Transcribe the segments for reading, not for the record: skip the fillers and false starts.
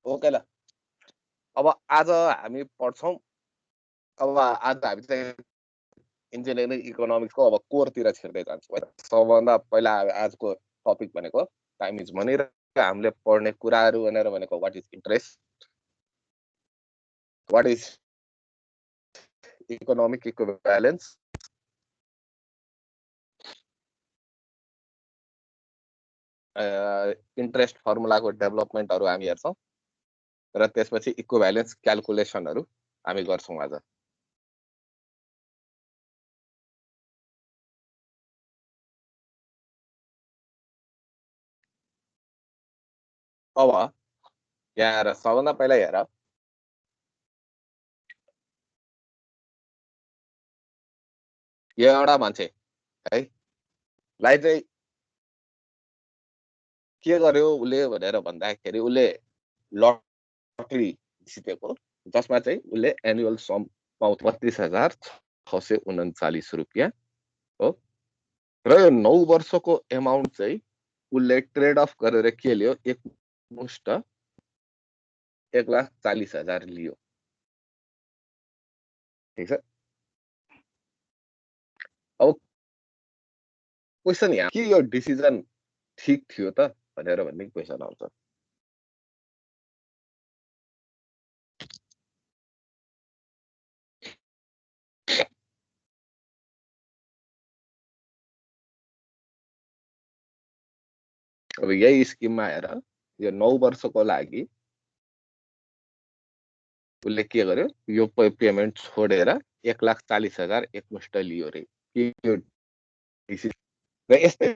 Okay ल अब आज हामी पढ्छौँ अब आज हामी चाहिँ इन्जिनियरिङ इकोनोमिक्सको अब कोरतिर छिर्दै जान्छौँ है सबभन्दा पहिला आजको टपिक भनेको टाइम इज मनी र हामीले पढ्ने कुराहरू भनेको what is interest what is economic equivalence interest फर्मुलाको डेभलपमेन्टहरू हामी हेर्छौँ र त्यसपछि इक्विभ्यालेन्स क्यालकुलेसनहरू हामी गर्छौँ आज अब यहाँ हेर सबभन्दा पहिला हेर यो एउटा मान्छे है लाई चाहिँ के गर्यो उसले भनेर भन्दाखेरि उसले लटरी जितेको जसमा चाहिँ उसले एनुअल सम पाउँछ 32,639 रुपियाँ हो र यो 9 वर्षको एमाउन्ट चाहिँ उसले ट्रेड अफ गरेर के लियो एकमुष्ट 1,40,000 लियो ठिक छ अब क्वेसन यहाँ के यो डिसिजन ठिक थियो त भनेर भन्ने क्वेसन आउँछ अब यही स्किममा हेर यो 9 वर्षको लागि उसले के गर्यो यो पेमेन्ट छोडेर 1,40,000 एकमुष्ट लियो रे र यस्तै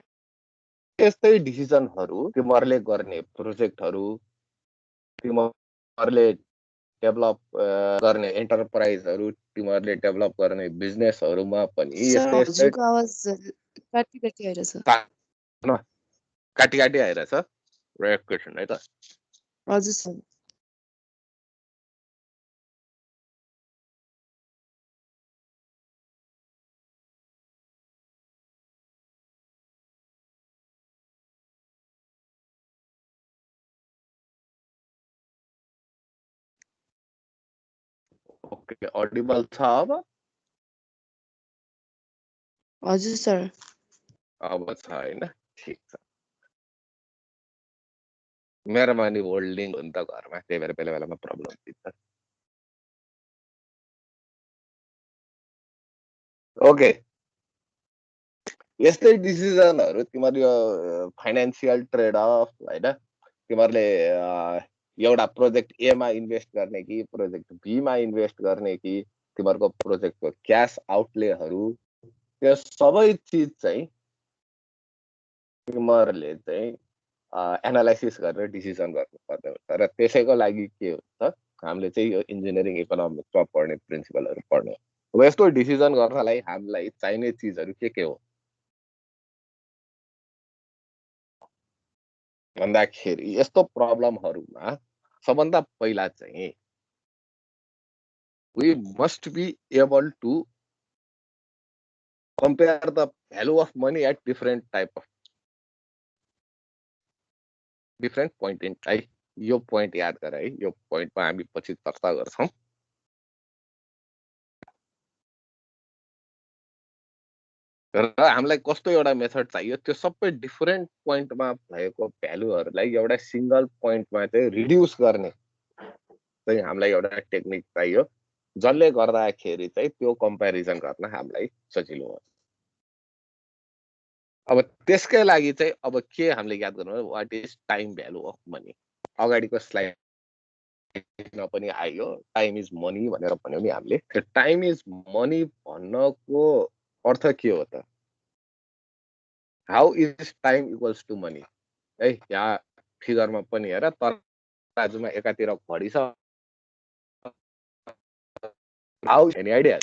यस्तै डिसिजनहरू तिमीहरूले गर्ने प्रोजेक्टहरू तिमीहरूले डेभलप गर्ने एन्टरप्राइजहरू तिमीहरूले डेभलप गर्ने बिजनेसहरूमा पनि यस्तै यस्तै काटी काटी आइरहेछ काटी काटी आइरहेछ र एक क्वेसन है त हजुर सर ओके अडिबल छ अब हजुर सर अब छ होइन ठिक छ मेरोमा नि होल्डिङ हो नि त घरमा त्यही भएर बेला बेलामा प्रब्लम दिन्छ ओके यस्तै डिसिजनहरू तिमीहरू यो फाइनेन्सियल ट्रेड अफ होइन तिमीहरूले एउटा प्रोजेक्ट एमा इन्भेस्ट गर्ने कि प्रोजेक्ट बीमा इन्भेस्ट गर्ने कि तिमीहरूको प्रोजेक्टको क्यास आउटलेहरू त्यो सबै चिज चाहिँ तिमीहरूले चाहिँ एनालाइसिस गरेर डिसिजन गर्नुपर्ने हुन्छ र त्यसैको लागि के हुन्छ हामीले चाहिँ यो इन्जिनियरिङ इकोनोमिक्समा पढ्ने प्रिन्सिपलहरू पढ्ने अब यस्तो डिसिजन गर्नलाई हामीलाई चाहिने चिजहरू के हो भन्दाखेरि यस्तो प्रब्लमहरूमा सबभन्दा पहिला चाहिँ we must be able to compare the value of money at different point in time यो पोइन्ट याद गर है यो पोइन्टमा हामी पछि चर्चा गर्छौँ र हामीलाई कस्तो एउटा मेथड चाहियो त्यो सबै डिफरेन्ट पोइन्टमा भएको भ्यालुहरूलाई एउटा सिंगल पोइन्टमा चाहिँ रिड्युस गर्ने चाहिँ हामीलाई एउटा टेक्निक चाहियो जसले गर्दाखेरि चाहिँ त्यो कम्पेरिजन गर्न हामीलाई सजिलो हुन्छ अब त्यसकै लागि चाहिँ अब के हामीले याद गर्नु what is time value of money अगाडिको स्लाइडमा पनि आयो टाइम इज मनी भनेर भन्यो नि हामीले त्यो टाइम इज मनी भन्नको अर्थ के हो त how is time equals to money है यहाँ फिगरमा पनि हेर तराजुमा एकातिर घडी छ how any idea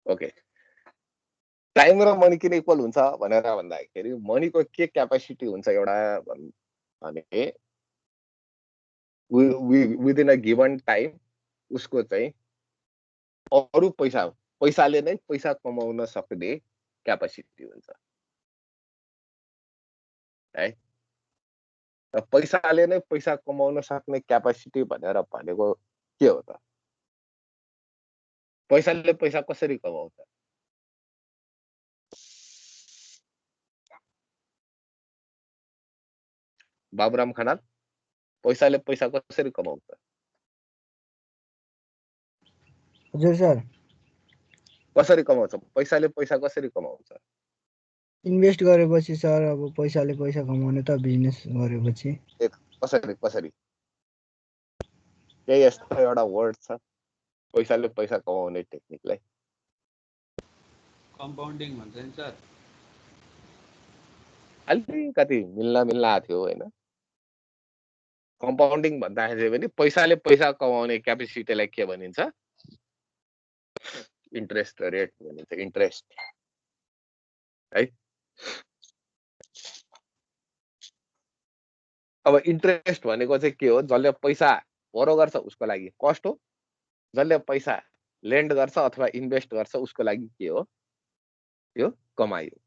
okay time र मनी किन इक्वल हुन्छ भनेर भन्दाखेरि मनीको के क्यापेसिटी हुन्छ एउटा भने विदिन अ गिभन टाइम उसको चाहिँ अरू पैसाले नै पैसा कमाउन सक्ने क्यापासिटी हुन्छ है। र पैसाले नै पैसा कमाउन सक्ने क्यापासिटी भनेको के हो त? पैसाले पैसा कसरी कमाउँछ? बाबुराम खनाल, पैसाले पैसा कसरी कमाउँछ? हजुर सर, कसरी कमाउँछ? पैसाले पैसा कसरी कमाउँछ? इन्भेस्ट गरेपछि सर, अब पैसाले पैसा कमाउने त बिजनेस गरेपछि। कसरी? केही यस्तो एउटा वर्ड छ पैसाले पैसा कमाउने टेक्निकलाई? कम्पाउन्डिङ भन्छ नि सर। अलिकति मिल्न आएको थियो होइन? कम्पाउन्डिङ भन्दाखेरि पनि पैसाले पैसा कमाउने क्यापेसिटीलाई के भनिन्छ? इन्ट्रेस्ट रेट भनिन्छ, इन्ट्रेस्ट है। अब इन्ट्रेस्ट भनेको चाहिँ के हो? जसले पैसा बोरो गर्छ उसको लागि कस्ट हो, जसले पैसा लेन्ड गर्छ अथवा इन्भेस्ट गर्छ उसको लागि के हो? यो कमाइ हो।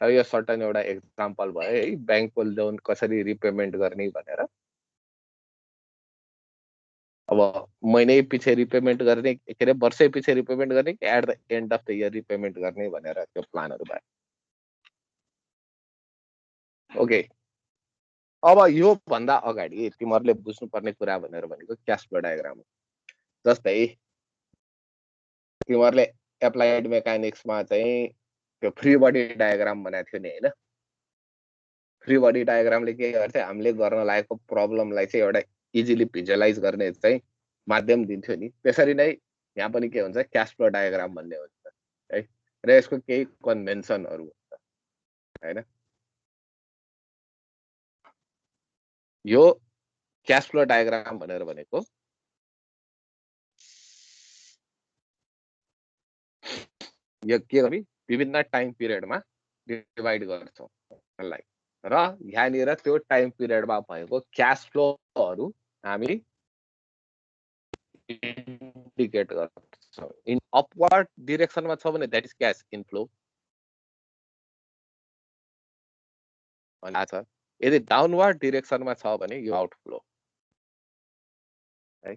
अब यो सर्टन एउटा एक्जाम्पल भयो है, ब्याङ्कको लोन कसरी रिपेमेन्ट गर्ने भनेर। अब महिनै पछि रिपेमेन्ट गर्ने, के अरे वर्षै पछि रिपेमेन्ट गर्ने कि at the end of the year repayment गर्ने भनेर त्यो प्लानहरू भयो। ओके, अब यो भन्दा अगाडि तिमीहरूले बुझ्नुपर्ने कुरा भनेर भनेको क्याश फ्लो डायग्राम हो। जस्तै तिमीहरूले एप्लाइड मेकानिक्समा चाहिँ त्यो फ्री बडी डायग्राम बनाएको थियो नि होइन? फ्री बडी डायग्रामले के गर्छ? हामीले गर्न लागेको प्रब्लमलाई चाहिँ एउटा इजिली भिजुअलाइज गर्ने चाहिँ माध्यम दिन्थ्यो नि। त्यसरी नै यहाँ पनि के हुन्छ? क्याश फ्लो डायग्राम भन्ने हुन्छ है। र यसको केही कन्भेन्सनहरू हुन्छ होइन? यो क्याश फ्लो डायग्राम भनेर भनेको यो के गरी विभिन्न टाइम पिरियडमा डिभाइड गर्छौँ यसलाई, र यहाँनिर त्यो टाइम पिरियडमा भएको क्याश फ्लोहरू हामी इन्डिकेट गर्छौँ। इन अपवर्ड डिरेक्सनमा छ भने द्याट इज क्याश इनफ्लो छ, यदि डाउनवर्ड डिरेक्सनमा छ भने यो आउटफ्लो है।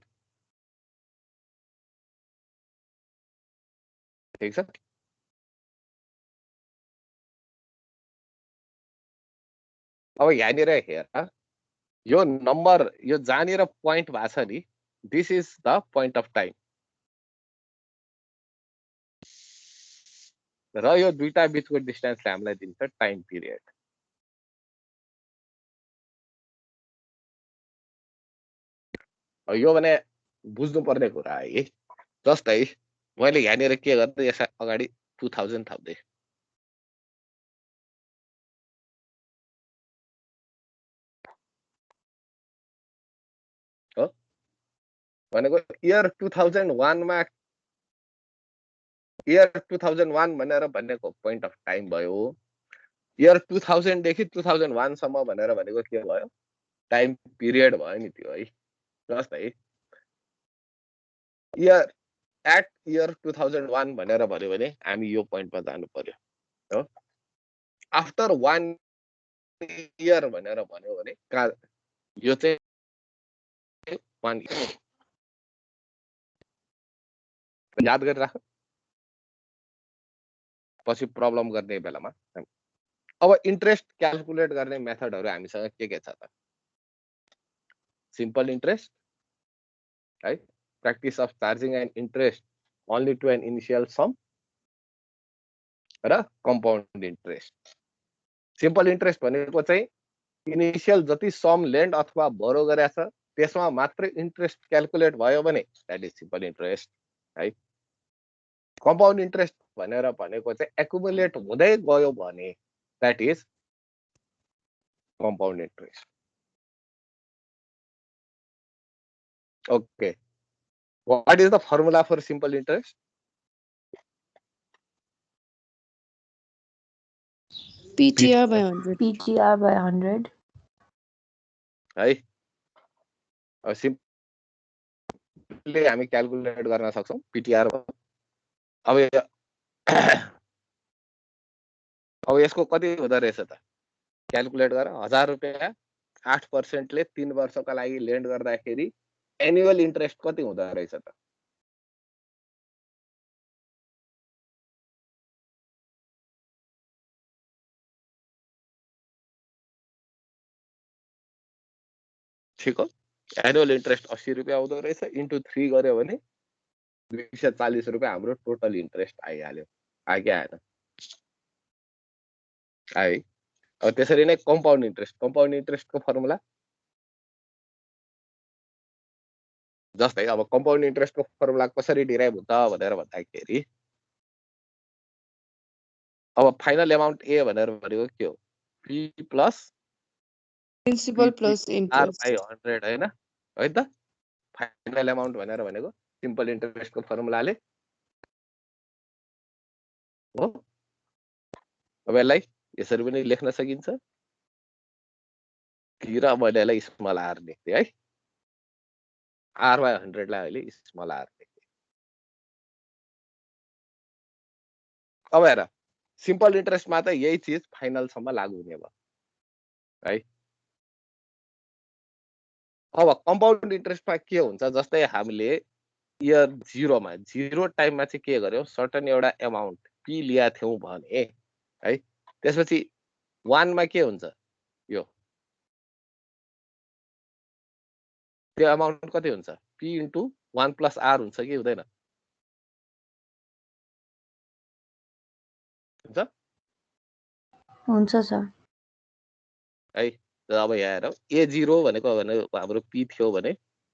ठिक छ? अब यहाँनिर हेर, यो नम्बर, यो जहाँनिर पोइन्ट भएको छ नि, this is the point of time, र यो दुईटा बिचको डिस्टेन्सले हामीलाई दिन्छ टाइम पिरियड। यो भने बुझ्नुपर्ने कुरा है। जस्तै मैले यहाँनिर के गर्दै यसै अगाडि 2000 थप्दै, हो भनेको इयर 2001 मा, इयर 2001 भनेर भनेको पोइन्ट अफ टाइम भयो। इयर 2000 देखि 2001 सम्म भनेर भनेको के भयो? टाइम पिरियड भयो नि त्यो है। जस्तै इयर एट इयर 2001 भनेर भन्यो भने हामी यो पोइन्टमा जानु पर्यो हो। आफ्टर 1 इयर भनेर भन्यो भने यो चाहिँ 1 इयर याद गरिराख पछि प्रब्लम गर्ने बेलामा। अब इन्ट्रेस्ट क्याल्कुलेट गर्ने मेथडहरू हामीसँग के छ त? सिम्पल इन्ट्रेस्ट है, practice of charging an interest only to an initial sum, र compound interest। सिम्पल इन्ट्रेस्ट भनेको चाहिँ इनिशियल जति सम लेन्ड अथवा बोरो गरेछ त्यसमा मात्रै इन्ट्रेस्ट क्याल्कुलेट भयो भने द्याट इज सिम्पल इन्ट्रेस्ट है। कम्पाउन्ड इन्ट्रेस्ट भनेर भनेको चाहिँ एकुमुलेट हुँदै गयो भने that is compound interest. Okay, what is the formula for simple interest? PTR by 100. PTR by 100. है अब सिम्पली हामी क्याल्कुलेट गर्न सक्छौँ पिटिआर। अब अब यसको कति हुँदो रहेछ त क्याल्कुलेट गर। 1000 रुपियाँ 8%ले 3 वर्षका लागि लेन्ड गर्दाखेरि एनुअल इन्ट्रेस्ट कति हुँदो रहेछ त? ठिक हो, एनुअल इन्ट्रेस्ट 80 रुपियाँ आउँदो रहेछ, इन्टु 3 गर्यो भने 240 रुपियाँ हाम्रो टोटल इन्ट्रेस्ट आइहाल्यो। आयो आएन? आयो। अब त्यसरी नै कम्पाउन्ड इन्ट्रेस्टको फर्मुला जस्तै अब कम्पाउन्ड इन्ट्रेस्टको फर्मुला कसरी डिराइभ हुन्छ भनेर भन्दाखेरि अब फाइनल एमाउन्ट ए भनेर भनेको के हो? P plus Principal plus R interest. By 100 होइन है त? फाइनल एमाउन्ट भनेर भनेको सिम्पल इन्ट्रेस्टको फर्मुलाले हो। अब यसलाई यसरी पनि लेख्न सकिन्छ र मैले यसलाई स्मल आर लेख्थेँ है। आर बाई 100 लाई अहिले स्मल आर लेख्थेँ। अब हेर सिम्पल इन्ट्रेस्टमा त यही चिज फाइनलसम्म लागू हुने भयो है। अब कम्पाउन्ड इन्ट्रेस्टमा के हुन्छ, जस्तै हामीले इयर 0मा 0 टाइममा चाहिँ के गर्यौँ, सर्टन एउटा एमाउन्ट पी लिया थियौँ भने है, त्यसपछि 1 मा के हुन्छ, यो त्यो एमाउन्ट कति हुन्छ? पी इन्टु 1 प्लस आर हुन्छ कि हुँदैन? हुन्छ सर है। अब यहाँ हेरौँ, A0 भनेको हाम्रो पी थियो भने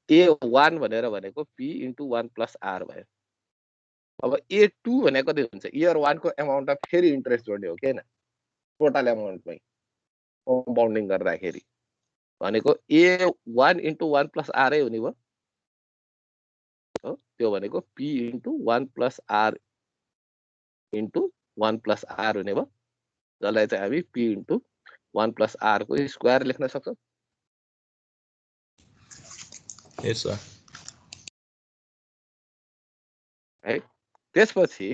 A1 भनेर भनेको पी इन्टु 1 प्लस आर भयो। अब A2 भनेको कति हुन्छ? इयर 1 को एमाउन्टमा फेरि इन्ट्रेस्ट जोड्ने हो कि होइन, टोटल एमाउन्टमै कम्पाउन्डिङ गर्दाखेरि भनेको A1 इन्टु 1 प्लस आरै हुने भयो हो। त्यो भनेको P into 1 plus R into 1 plus R हुने भयो, जसलाई चाहिँ हामी पी इन्टु 1 प्लस आर को स्क्वायर लेख्न सक्छौँ। Yes sir. है त्यसपछि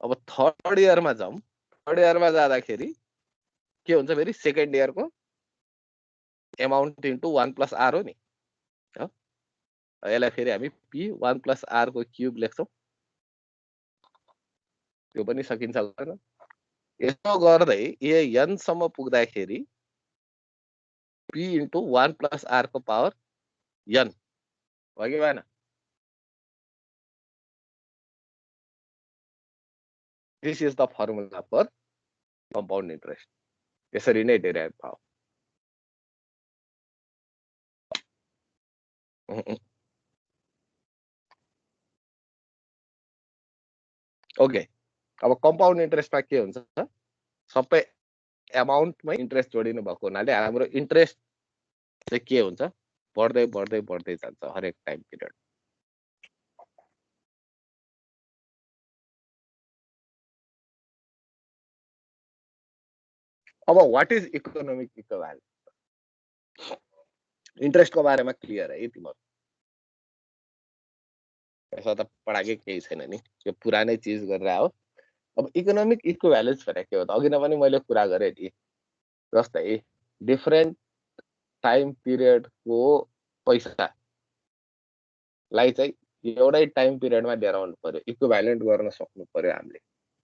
अब थर्ड इयरमा जाउँ। थर्ड इयरमा जाँदाखेरि के हुन्छ फेरि सेकेन्ड इयरको एमाउन्ट इन्टु 1 प्लस आर हो नि। यसलाई फेरि हामी पी 1 प्लस आर को क्युब लेख्छौँ। त्यो पनि सकिन्छ गर्न। यसो गर्दै एन सम्म पुग्दाखेरि पी इन्टु 1 प्लस आर को पावर एन हो कि भएन? This is the formula for compound interest. यसरी नै डिराइभ भयो। ओके, अब कम्पाउन्ड इन्ट्रेस्टमा के हुन्छ, सबै एमाउन्टमै इन्ट्रेस्ट जोडिनु भएको हुनाले हाम्रो इन्ट्रेस्ट चाहिँ के हुन्छ, बढ्दै बढ्दै बढ्दै जान्छ हरेक टाइम पिरियड। अब व्हाट इज इकोनोमिक इक्विभ्यालेन्स? इन्ट्रेस्टको बारेमा क्लियर है तिम्रो? यसो त पढाएकै केही छैन नि, यो पुरानै चिज गरेर आयो। अब इकोनोमिक इक्विभ्यालेन्स भनेको के हो त? अघि नै पनि मैले कुरा गरेँ नि, जस्तै डिफरेन्ट टाइम पिरियडको पैसालाई चाहिँ एउटै टाइम पिरियडमा लिएर आउनु पर्यो, इक्विभ्यालेन्ट गर्न सक्नु पर्यो हामीले,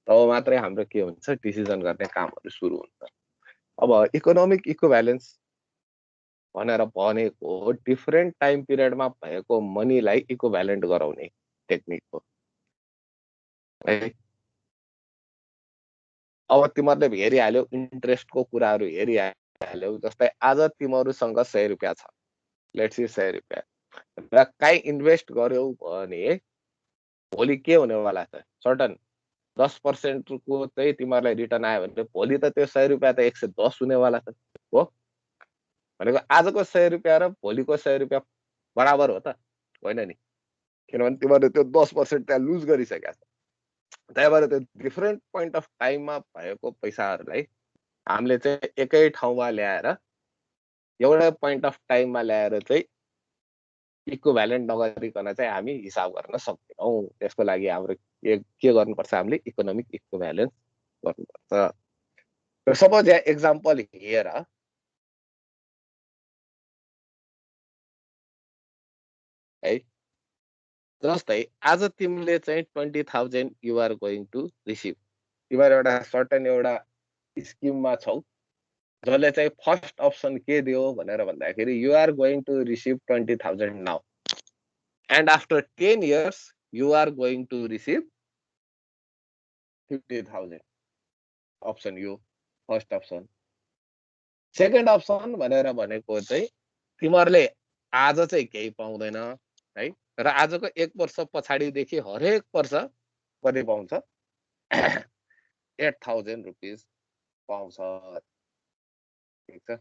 तब मात्रै हाम्रो के हुन्छ, डिसिजन गर्ने कामहरू सुरु हुन्छ। अब इकोनोमिक इक्विभ्यालेन्स भनेर भनेको डिफरेन्ट टाइम पिरियडमा भएको मनीलाई इक्विभ्यालेन्ट गराउने टेक्निक हो है। अब तिमीहरूले हेरिहाल्यौ इन्ट्रेस्टको कुराहरू हेरिहाल्यौ, जस्तै आज तिमीहरूसँग 100 रुपियाँ छ, लेट्स सी 100 रुपियाँ, र काहीँ इन्भेस्ट गर्यौ भने भोलि के हुनेवाला छ, सर्टन 10% को चाहिँ तिमीहरूलाई रिटर्न आयो भने भोलि त त्यो 100 रुपियाँ त 110 हुनेवाला छ हो। भनेको आजको 100 रुपियाँ र भोलिको 100 रुपियाँ बराबर हो त होइन नि? किनभने तिमीहरूले त्यो 10% त्यहाँ लुज गरिसकेका छ। त्यही भएर त्यो डिफरेन्ट पोइन्ट अफ टाइममा भएको पैसाहरूलाई हामीले चाहिँ एकै ठाउँमा ल्याएर एउटा पोइन्ट अफ टाइममा ल्याएर चाहिँ इक्विभ्यालेन्ट नगरिकन चाहिँ हामी हिसाब गर्न सक्दैनौँ। त्यसको लागि हाम्रो के गर्नुपर्छ, हामीले इकोनोमिक इक्विभ्यालेन्स गर्नुपर्छ। सपोज एक्जाम्पल हियर है, जस्तै आज तिमीले चाहिँ 20,000 you are going to receive. तिमीहरू एउटा सर्टेन एउटा स्किममा छौ जसले चाहिँ फर्स्ट अप्सन के दियो भनेर भन्दाखेरि you are going to receive 20,000 now and after 10 years you are going to receive 50,000। Option यो फर्स्ट अप्सन। सेकेन्ड अप्सन भनेर भनेको चाहिँ तिमीहरूले आज चाहिँ केही पाउँदैन है, र आजको 1 वर्ष पछाडिदेखि हरेक वर्ष कति पाउँछ 8,000 रुपिस पाउँछ। ठीक छ।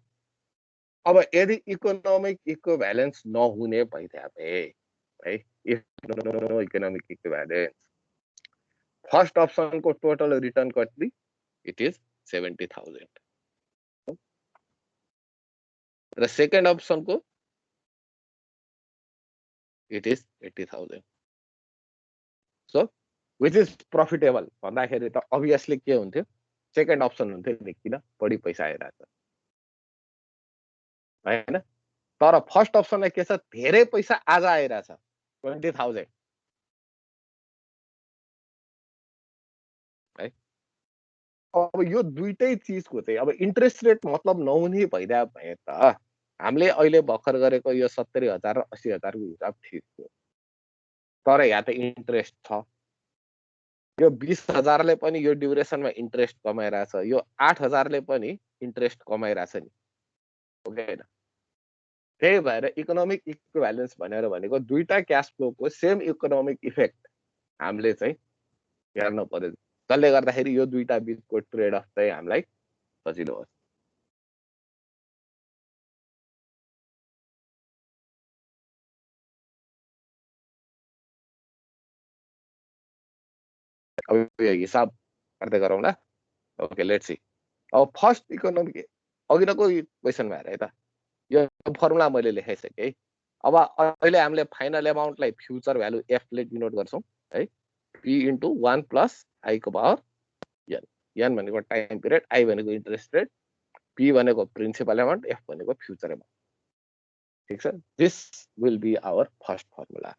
अब यदि इकोनोमिक इक्विभ्यालेन्स नहुने भइदिए है, इकोनोमिक इक्विभ्यालेन्स, फर्स्ट अप्सनको टोटल रिटर्न कति, इट इज 70,000 र सेकेन्ड अप्सनको it is 80,000। So which is profitable भन्दाखेरि त अभियसली के हुन्थ्यो, सेकेन्ड अप्सन हुन्थ्यो नि, किन बढी पैसा आइरहेछ हैन। तर फर्स्ट अप्सनलाई के छ, धेरै पैसा आज आइरहेछ 20,000 है। अब यो दुईटै चिजको चाहिँ अब इन्ट्रेस्ट रेट मतलब नहुने भइदिए भए त हामीले अहिले भर्खर गरेको यो 70,000 र 80,000 को हिसाब ठिक थियो। तर यहाँ त इन्ट्रेस्ट छ। यो 20,000ले पनि यो ड्युरेसनमा इन्ट्रेस्ट कमाइरहेछ, यो 8,000ले पनि इन्ट्रेस्ट कमाइरहेछ नि, हो कि हैन। त्यही भएर इकोनोमिक इक्विभ्यालेन्स भनेर भनेको दुईटा क्याश फ्लोको सेम इकोनोमिक इफेक्ट हामीले चाहिँ हेर्नु पर्यो, जसले गर्दाखेरि यो दुईटा बिचको ट्रेड अफ चाहिँ हामीलाई सजिलो होस्। अब यो हिसाब गर्दै गरौँ ल। Okay let's see. अब फर्स्ट इकोनोमिक अघिको क्वेसनमा हेर है त, यो फर्मुला मैले लेखाइसकेँ है। अब अहिले हामीले फाइनल एमाउन्टलाई फ्युचर भ्यालु एफ ले डिनोट गर्छौँ है, पी इन्टु 1 प्लस आई को पावर एन। एन भनेको टाइम पिरियड, आई भनेको इन्ट्रेस्ट रेट, पी भनेको प्रिन्सिपल एमाउन्ट, एफ भनेको फ्युचर एमाउन्ट। ठीक छ, this will be our first formula.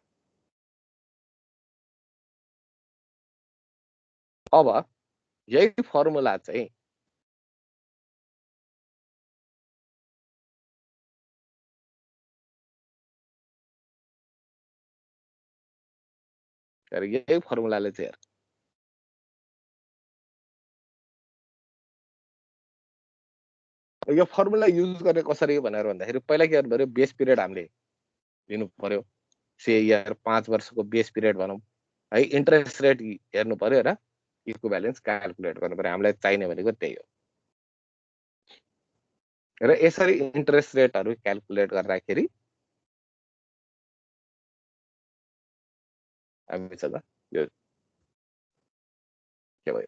अब यही फर्मुला चाहिँ यही फर्मुलाले चाहिँ यो फर्मुला युज गर्ने कसरी भनेर भन्दाखेरि पहिला के गर्नु पर्यो, बेस पिरियड हामीले लिनु पर्यो, से इयर 5 वर्षको बेस पिरियड भनौँ है। इन्ट्रेस्ट रेट हेर्नु पर्यो र इक्विभ्यालेन्स क्याल्कुलेट गर्नु पर्यो। हामीलाई चाहिने भनेको त्यही हो। र यसरी इन्ट्रेस्ट रेटहरू क्याल्कुलेट गर्दाखेरि हामीसँग यो के भयो,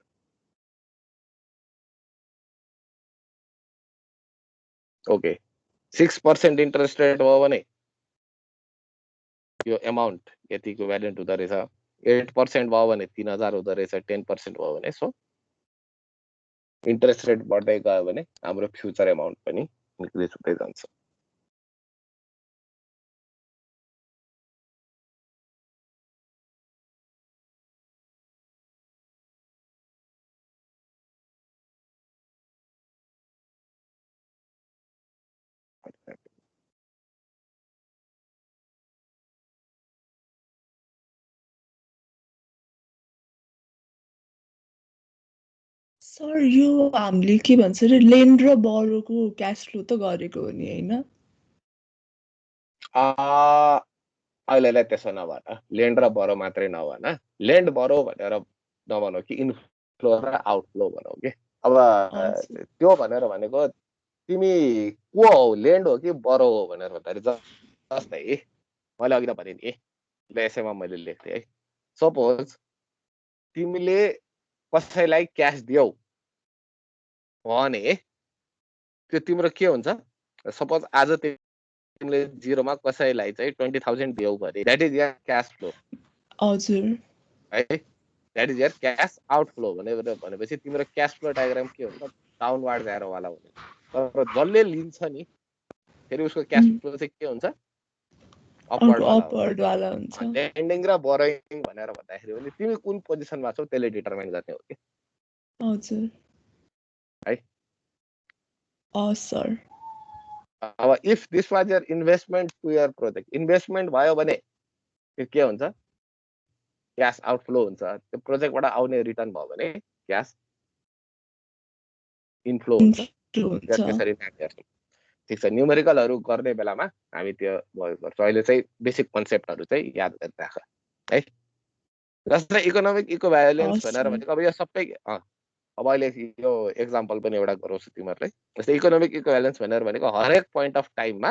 ओके 6% इन्ट्रेस्ट रेट भयो भने यो एमाउन्ट यति इक्विभ्यालेन्ट हुँदो रहेछ, 8% भयो भने 3,000 हुँदो रहेछ, 10% भयो भने। सो इन्ट्रेस्ट रेट बढ्दै गयो भने हाम्रो फ्युचर एमाउन्ट पनि इन्क्रिज हुँदै जान्छ। सर यो हामीले के भन्छ रे, लेन्ड र बरोको क्यास फ्लो त गरेको हो नि हैन? अहिलेलाई त्यसो नभन, लेन्ड र बरो मात्रै नभन, लेन्ड बरो भनेर नभनौ कि इनफ्लो र आउटफ्लो भनौ कि। अब त्यो भनेर भनेको तिमी को हौ, लेन्ड हो कि बरो हो भनेर भन्दाखेरि जस्तै मैले अघि त भने नि, यसैमा मैले लेख्थेँ है। सपोज तिमीले कसैलाई क्यास दियौ भने त्यो तिम्रो के हुन्छ सपोज आज तिमीले जिरोमा कसैलाई चाहिँ 20,000 दियौ भने that is your cash flow हजुर है that is your cash outflow भनेपछि तिम्रो क्याश फ्लो डायग्राम के हुन्छ डाउनवार्ड एरोवाला हुन्छ तर जसले लिन्छ नि फेरि उसको क्याश फ्लो चाहिँ के हुन्छ अपवर्ड वाला हुन्छ लेन्डिङ र बोरोइङ भनेर भन्दाखेरि पनि तिमी कुन पोजिसनमा छौ त्यसले डिटरमाइन गर्ने हो कि हजुर है सर अब if this was your investment to your project investment भयो भने त्यो के हुन्छ क्यास आउटफ्लो हुन्छ त्यो प्रोजेक्टबाट आउने रिटर्न भयो भने क्यास इनफ्लो हुन्छ त्यसरी नाप्छ ठिक छ न्युमेरिकलहरू गर्ने बेलामा हामी त्यो गर्छौँ अहिले चाहिँ बेसिक कन्सेप्टहरू चाहिँ याद गरिराख है जस्तै इकोनोमिक इक्विभ्यालेन्स भनेर भनेको अब यो सबै अब अहिले यो एक्जाम्पल पनि एउटा गराउँछु तिमीहरूलाई जस्तै इकोनोमिक इक्विभ्यालेन्स भनेर भनेको हरेक पोइन्ट अफ टाइममा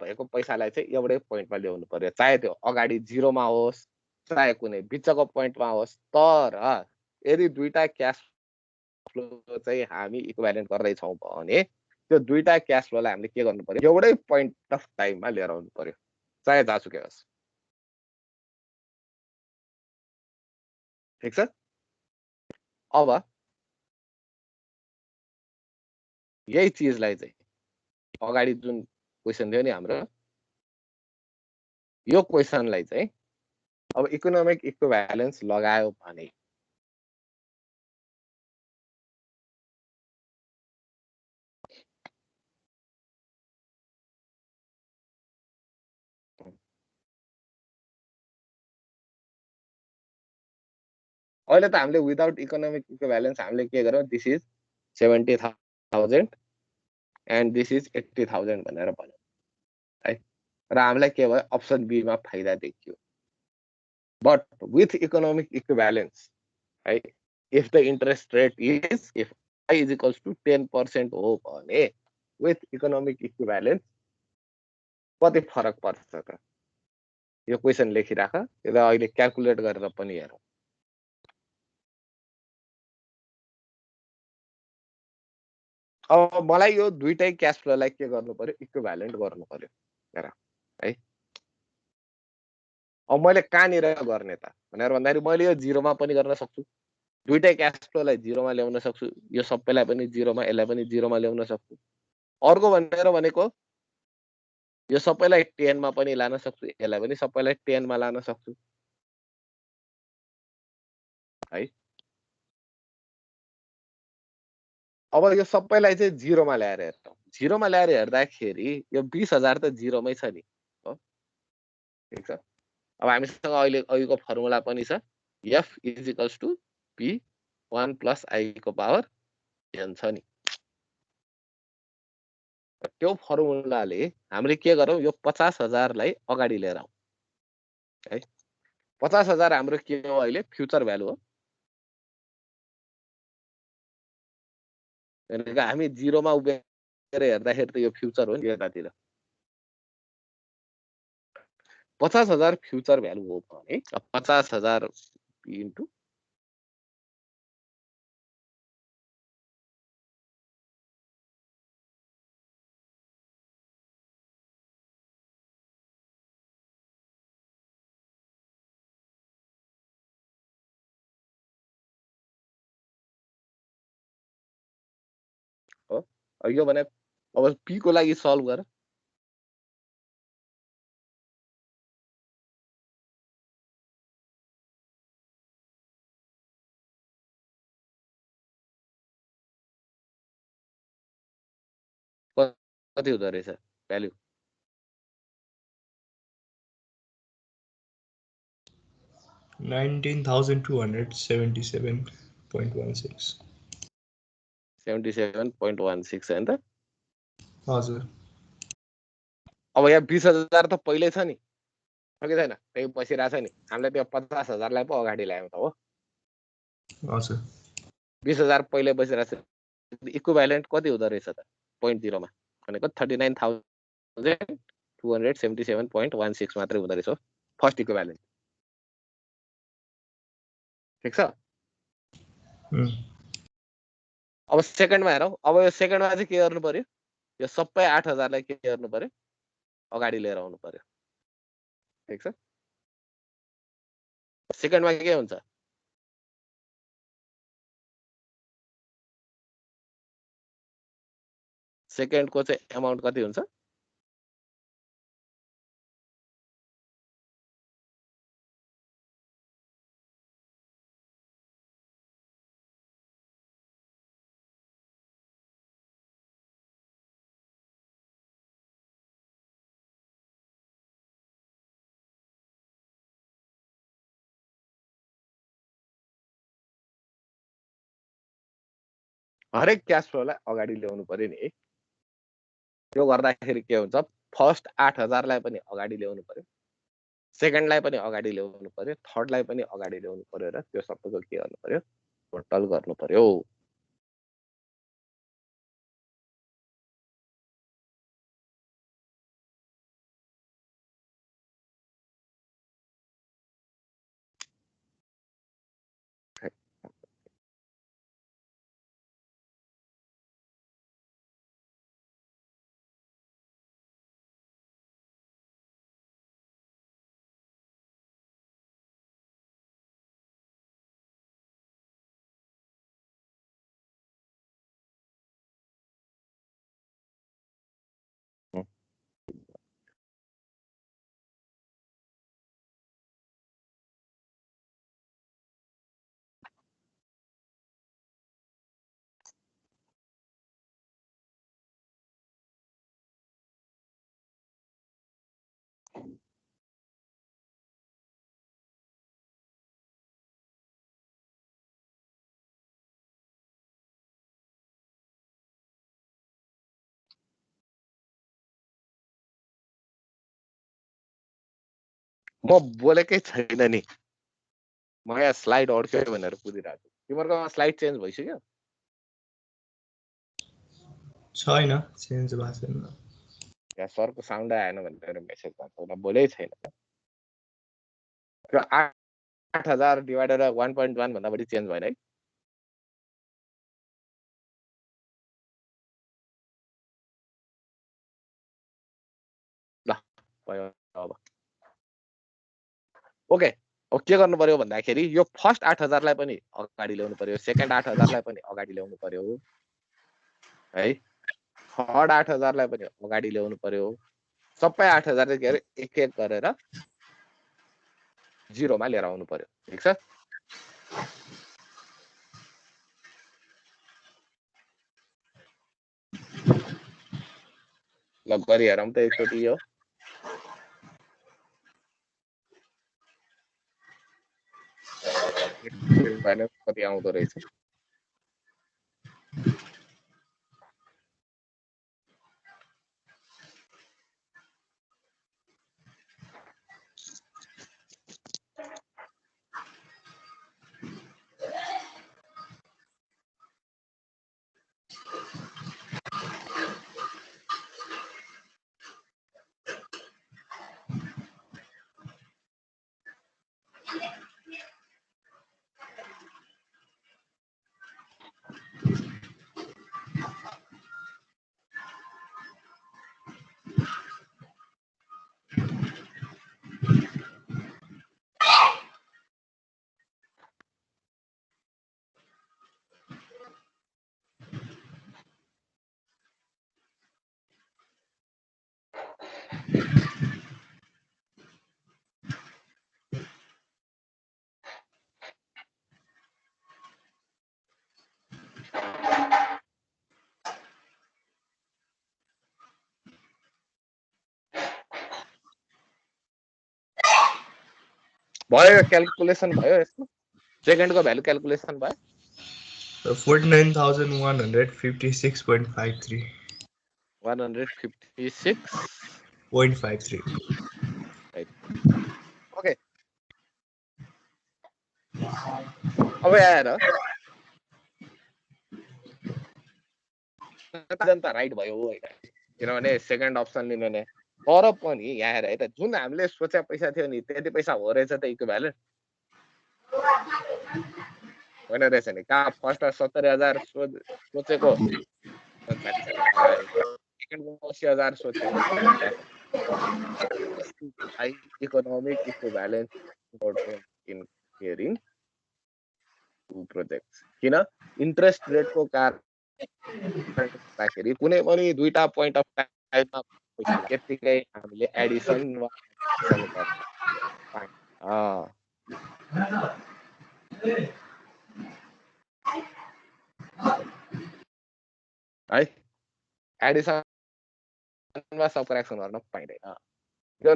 भएको पैसालाई चाहिँ एउटै पोइन्टमा ल्याउनु पर्यो चाहे त्यो अगाडि जिरोमा होस् चाहे कुनै बिचको पोइन्टमा होस् तर यदि दुईटा क्यास फ्लो चाहिँ हामी इक्विभ्यालेन्ट गर्दैछौँ भने त्यो दुईटा क्यास फ्लोलाई हामीले के गर्नु पर्यो एउटै पोइन्ट अफ टाइममा लिएर आउनु पर्यो चाहे जहाँसुकै होस् ठिक छ अब यही चिजलाई चाहिँ अगाडि जुन क्वेसन थियो नि हाम्रो यो क्वेसनलाई चाहिँ अब इकोनोमिक इक्विभ्यालेन्स लगायो भने अहिले त हामीले विदाउट इकोनोमिक इक्विभ्यालेन्स हामीले के गर्यौँ this is 70,000 and this is 80,000 भनेर भन्यौँ है र हामीलाई के भयो अप्सन बीमा फाइदा देखियो बट विथ इकोनोमिक इक्विभ्यालेन्स है if the interest rate is if I is equals to 10% हो भने विथ इकोनोमिक इक्विभ्यालेन्स कति फरक पर्छ त यो क्वेसन लेखिराख यसलाई अहिले क्याल्कुलेट गरेर पनि हेरौँ अब मलाई यो दुईटै क्यास फ्लोलाई के गर्नु पर्यो इक्विभ्यालेन्ट गर्नु पर्यो हेर है अब मैले कहाँनिर गर्ने त भनेर भन्दाखेरि मैले यो जिरोमा पनि गर्न सक्छु दुईटै क्यास फ्लोलाई जिरोमा ल्याउन सक्छु यो सबैलाई पनि जिरोमा यसलाई पनि जिरोमा ल्याउन सक्छु अर्को भनेर भनेको यो सबैलाई 10 मा पनि लान सक्छु यसलाई पनि सबैलाई 10 मा लान सक्छु है अब यो सबैलाई चाहिँ जिरोमा ल्याएर हेर्छौँ जिरोमा ल्याएर हेर्दाखेरि यो 20,000 त जिरोमै छ नि हो ठिक छ अब हामीसँग अहिले अहिलेको फर्मुला पनि छ F is equals to P 1 plus I को पावर n छ नि त्यो फर्मुलाले हामीले के गरौँ यो 50,000 लाई अगाडि लिएर आउँ है 50,000 हाम्रो के हो अहिले फ्युचर भ्यालु हो भनेको हामी जिरोमा उभिएर हेर्दाखेरि त यो फ्युचर हो नि यतातिर 50,000 फ्युचर भ्यालु हो भने 50,000 इन्टु हो यो भने अब पी को लागि सल्भ गर कति हुँदो रहेछ भ्यालु 19,277.16 77.16 हैन त हजुर अब यहाँ 20,000 त पहिल्यै छ नि हो कि छैन त्यही बसिरहेछ नि हामीले त्यो 50,000 लाई पो अगाडि ल्यायौँ त हो हजुर 20,000 पहिल्यै बसिरहेछ इक्विभ्यालेन्ट कति हुँदो रहेछ त 0.0 मा भनेको 39,277.16 मात्रै हुँदो रहेछ हो फर्स्ट इक्विभ्यालेन्ट ठिक छ अब सेकेन्डमा हेरौँ, अब यो सेकेन्डमा चाहिँ के गर्नु पर्यो, यो सबै 8,000लाई के गर्नु पर्यो, अगाडि लिएर आउनु पर्यो। ठिक छ, सेकेन्डमा के हुन्छ, सेकेन्डको चाहिँ एमाउन्ट कति हुन्छ, हरेक क्यास फ्लोलाई अगाडि ल्याउनु पर्यो नि है। त्यो गर्दाखेरि के हुन्छ, फर्स्ट 8,000लाई पनि अगाडि ल्याउनु पर्यो, सेकेन्डलाई पनि अगाडि ल्याउनु पर्यो, थर्डलाई पनि अगाडि ल्याउनु पर्यो र त्यो सबैको के गर्नु पर्यो, टोटल गर्नु पर्यो। म बोलेकै छैन नि, म यहाँ स्लाइड अड्क्यो भनेर कुदिरहेको छु। तिमीहरूको स्लाइड चेन्ज भइसक्यो? छैन, चेन्ज भएको छैन। यहाँ सरको साउन्ड आएन भनेर मेसेज भएको छैन, बोलै छैन। त्यो 8,000 डिभाइडेड 1.1 भन्दा बढी चेन्ज भएन है। ल भयो अब ओके। अब के गर्नु पर्यो भन्दाखेरि यो फर्स्ट 8,000लाई पनि अगाडि ल्याउनु पर्यो, सेकेन्ड 8,000लाई पनि अगाडि ल्याउनु पर्यो है, थर्ड 8,000लाई पनि अगाडि ल्याउनु पर्यो। सबै 8,000 चाहिँ के अरे एक एक गरेर 0मा लिएर आउनु पर्यो। ठिक छ, ल गरी हेरौँ त एकचोटि यो। कति आउँदो रहेछ, भयो क्याल्कुलेसन भयो, यसको सेकेन्डको भ्यालु क्याल्कुलेसन भयो। 49,156.53 156.53 ओके। अब आएर राइट भयो होइन, किनभने सेकेन्ड अप्सन लिने नै। तर पनि यहाँ हेर है त, जुन हामीले सोचे पैसा थियो नि त्यति पैसा हो रहेछ त इक्विभ्यालेन्ट। होइन रहेछ नि कहाँ फर्स्ट 70,000 सोचेको सेकेन्डको 80,000 सोचेको high economic equivalence in hearing two projects किन इन्ट्रेस्ट रेटको कारणले कुनै पनि दुईटा पोइन्ट अफ टाइममा त्यतिकै हामीले एडिसन है एडिसनमा सबट्र्याक्सन गर्न पाइँदैन यो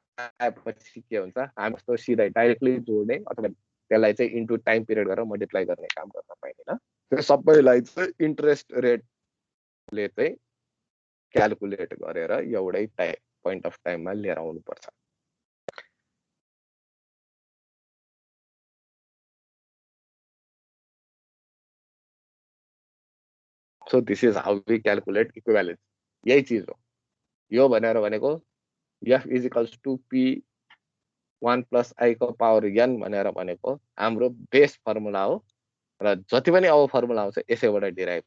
नपाएपछि के हुन्छ हामी जस्तो सिधै डाइरेक्टली जोड्ने अथवा त्यसलाई चाहिँ इन्टु टाइम पिरियड गरेर मल्टिप्लाई गर्ने काम गर्न पाइँदैन त्यो सबैलाई चाहिँ इन्ट्रेस्ट रेटले चाहिँ क्यालकुलेट गरेर एउटै पोइन्ट अफ टाइममा लिएर आउनुपर्छ so this is how we calculate equivalence यही चिज हो यो भनेर भनेको F is equals to P1 plus I को पावर n भनेर भनेको हाम्रो बेस फर्मुला हो र जति पनि अब फर्मुला आउँछ यसैबाट डिराइभ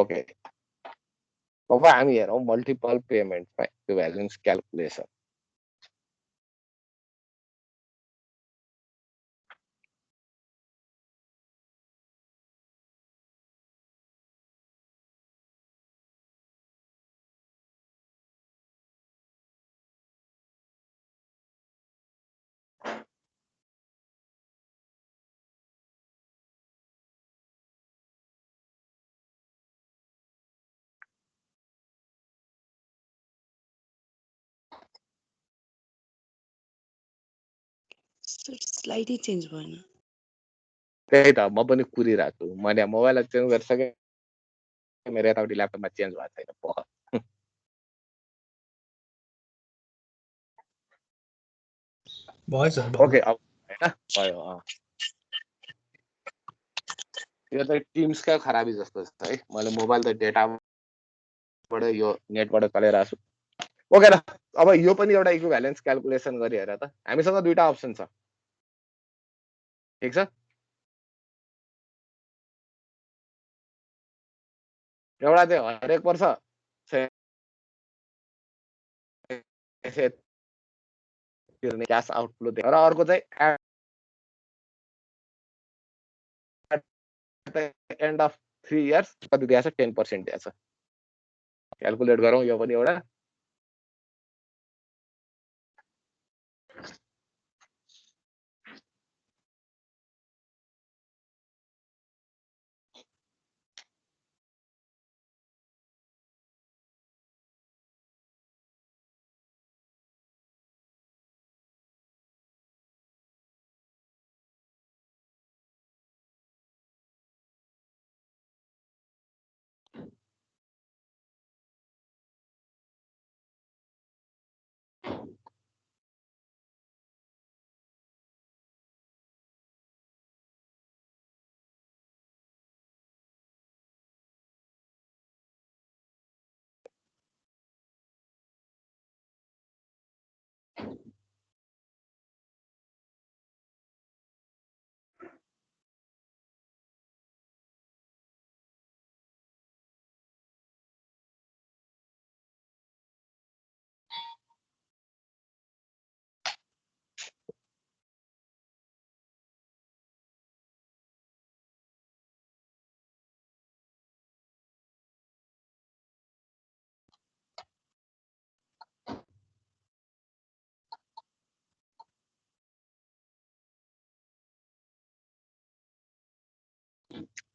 ओके अब हामी हेरौँ मल्टिपल पेमेन्टमा इक्विभ्यालेन्स क्यालकुलेसन स्लाइडै चेन्ज भएन त्यही त म पनि कुरिरहेको छु मैले मोबाइललाई चेन्ज गरिसकेँ मेरो यतापट्टि ल्यापटपमा चेन्ज भएको छैन भयो सर ओके अब होइन भयो यो चाहिँ टिम्सकै खराबी जस्तो छ है मैले मोबाइल त डेटाबाट यो नेटबाट चलाइरहेको छु ओके ल अब यो पनि एउटा इक्विभ्यालेन्स क्यालकुलेसन गरी हेर त हामीसँग दुईटा अप्सन छ ठिक छ एउटा चाहिँ हरेक वर्ष तिर्ने क्यास आउटफ्लो र अर्को चाहिँ एन्ड अफ 3 इयर्स कति दिएछ 10% दिएछ क्यालकुलेट गरौँ यो पनि एउटा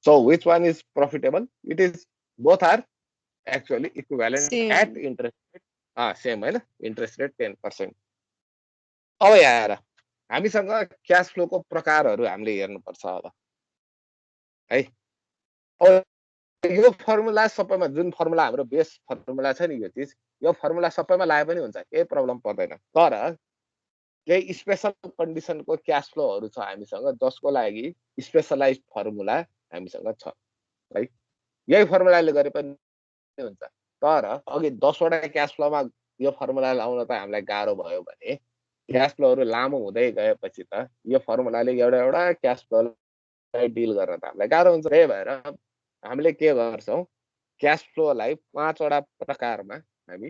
So which one is profitable? It is both are actually equivalent at interest rate. Same होइन interest rate 10%. अब यहाँ हामीसँग क्याश फ्लोको प्रकारहरू हामीले हेर्नुपर्छ अब है यो फर्मुला सबैमा जुन फर्मुला हाम्रो बेस फर्मुला छ नि यो फर्मुला सबैमा लाए पनि हुन्छ, केही प्रब्लम पर्दैन। तर केही स्पेसल कन्डिसनको क्यास फ्लोहरू छ हामीसँग जसको लागि स्पेसलाइज फर्मुला हामीसँग छ है। यही फर्मुलाले गरे पनि हुन्छ। तर अघि 10 वटा क्यास फ्लोमा यो फर्मुला लाउन त हामीलाई गाह्रो भयो भने क्यास फ्लोहरू लामो हुँदै गएपछि त यो फर्मुलाले एउटा एउटा क्यास फ्लोलाई डिल गर्न त हामीलाई गाह्रो हुन्छ। त्यही भएर हामीले के गर्छौँ, क्यास फ्लोलाई 5 वटा प्रकारमा हामी